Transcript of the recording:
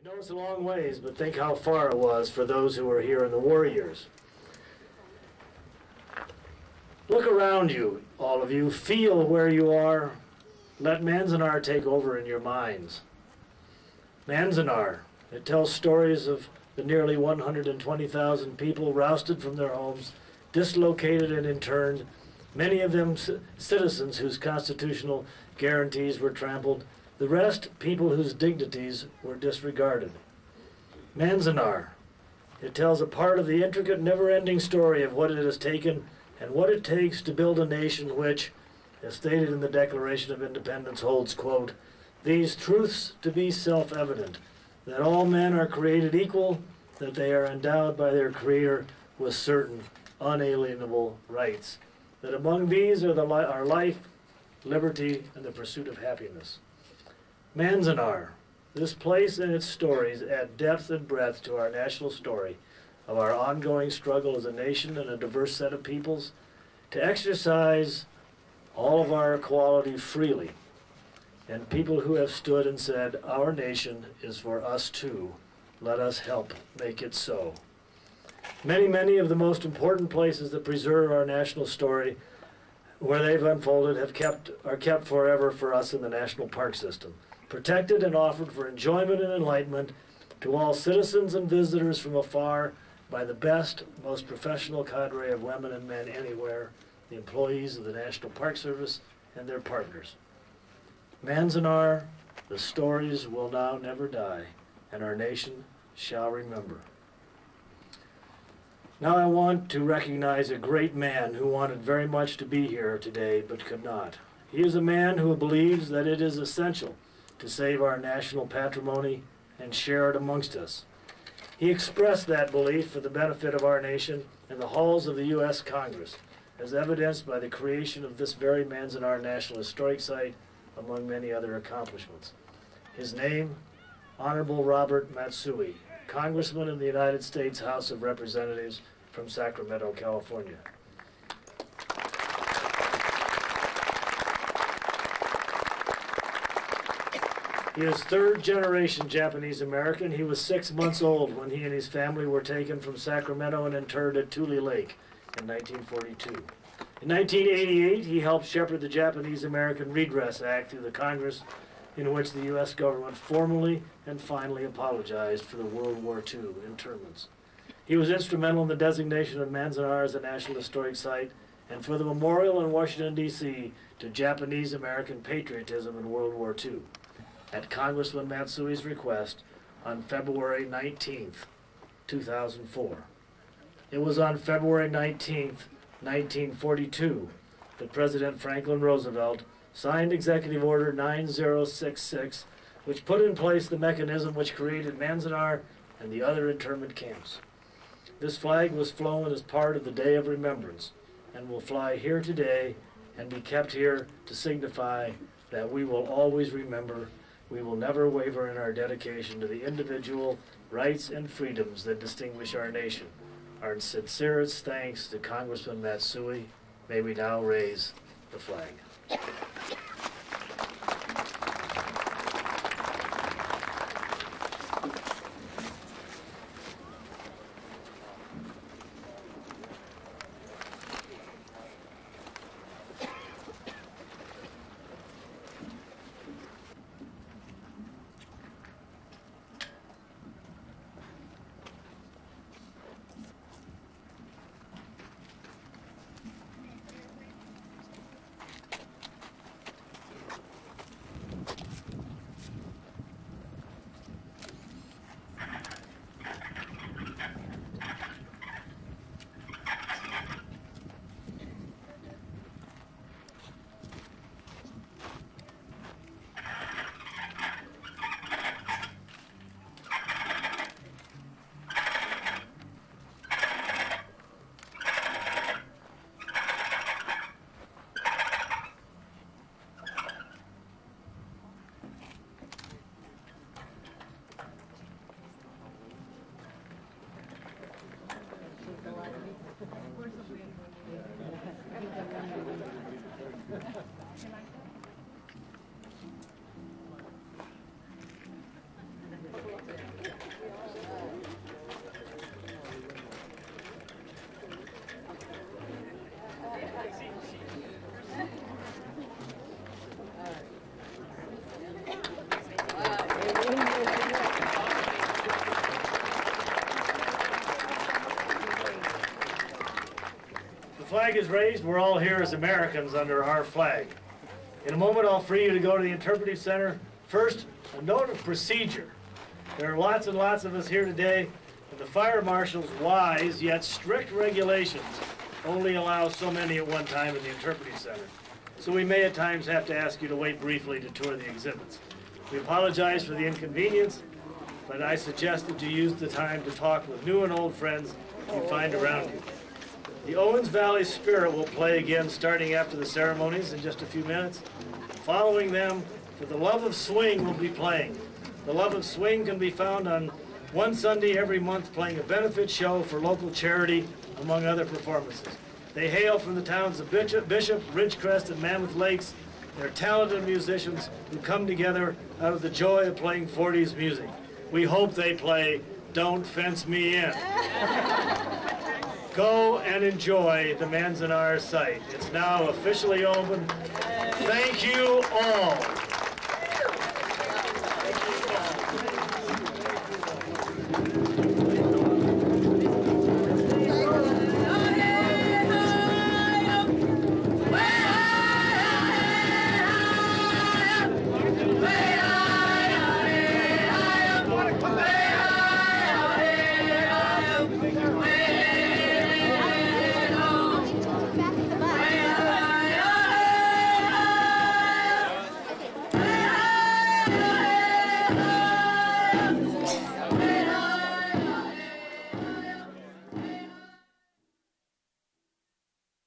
know it's a long ways, but think how far it was for those who were here in the war years. Look around you, all of you. Feel where you are. Let Manzanar take over in your minds. Manzanar, it tells stories of the nearly 120,000 people rousted from their homes, dislocated and interned, many of them citizens whose constitutional guarantees were trampled, the rest people whose dignities were disregarded. Manzanar, it tells a part of the intricate, never-ending story of what it has taken and what it takes to build a nation which, as stated in the Declaration of Independence, holds, quote, these truths to be self-evident, that all men are created equal, that they are endowed by their Creator with certain unalienable rights, that among these are our life, liberty, and the pursuit of happiness. Manzanar, this place and its stories add depth and breadth to our national story of our ongoing struggle as a nation and a diverse set of peoples to exercise all of our equality freely, and people who have stood and said, our nation is for us too. Let us help make it so. Many, many of the most important places that preserve our national story, where they've unfolded, are kept forever for us in the national park system, protected and offered for enjoyment and enlightenment to all citizens and visitors from afar by the best, most professional cadre of women and men anywhere, the employees of the National Park Service and their partners. Manzanar, the stories will now never die, and our nation shall remember. Now I want to recognize a great man who wanted very much to be here today but could not. He is a man who believes that it is essential to save our national patrimony and share it amongst us. He expressed that belief for the benefit of our nation in the halls of the U.S. Congress, as evidenced by the creation of this very Manzanar National Historic Site, among many other accomplishments. His name, Honorable Robert Matsui, Congressman in the United States House of Representatives from Sacramento, California. He is third-generation Japanese American. He was 6 months old when he and his family were taken from Sacramento and interred at Tule Lake in 1942. In 1988, he helped shepherd the Japanese American Redress Act through the Congress, in which the U.S. government formally and finally apologized for the World War II internments. He was instrumental in the designation of Manzanar as a National Historic Site and for the memorial in Washington, D.C. to Japanese American patriotism in World War II. At Congressman Matsui's request on February 19th, 2004. It was on February 19th, 1942, that President Franklin Roosevelt signed Executive Order 9066, which put in place the mechanism which created Manzanar and the other internment camps. This flag was flown as part of the Day of Remembrance and will fly here today and be kept here to signify that we will always remember. We will never waver in our dedication to the individual rights and freedoms that distinguish our nation. Our sincerest thanks to Congressman Matsui. May we now raise the flag. flag is raised, we're all here as Americans under our flag. In a moment, I'll free you to go to the Interpretive Center. First, a note of procedure. There are lots and lots of us here today, and the fire marshal's wise yet strict regulations only allow so many at one time in the Interpretive Center. So we may at times have to ask you to wait briefly to tour the exhibits. We apologize for the inconvenience, but I suggest that you use the time to talk with new and old friends you find around you. The Owens Valley Spirit will play again starting after the ceremonies in just a few minutes. Following them, For the Love of Swing will be playing. The Love of Swing can be found on one Sunday every month playing a benefit show for local charity, among other performances. They hail from the towns of Bishop, Ridgecrest, and Mammoth Lakes. They're talented musicians who come together out of the joy of playing 40s music. We hope they play Don't Fence Me In. Go and enjoy the Manzanar site. It's now officially open. Thank you all.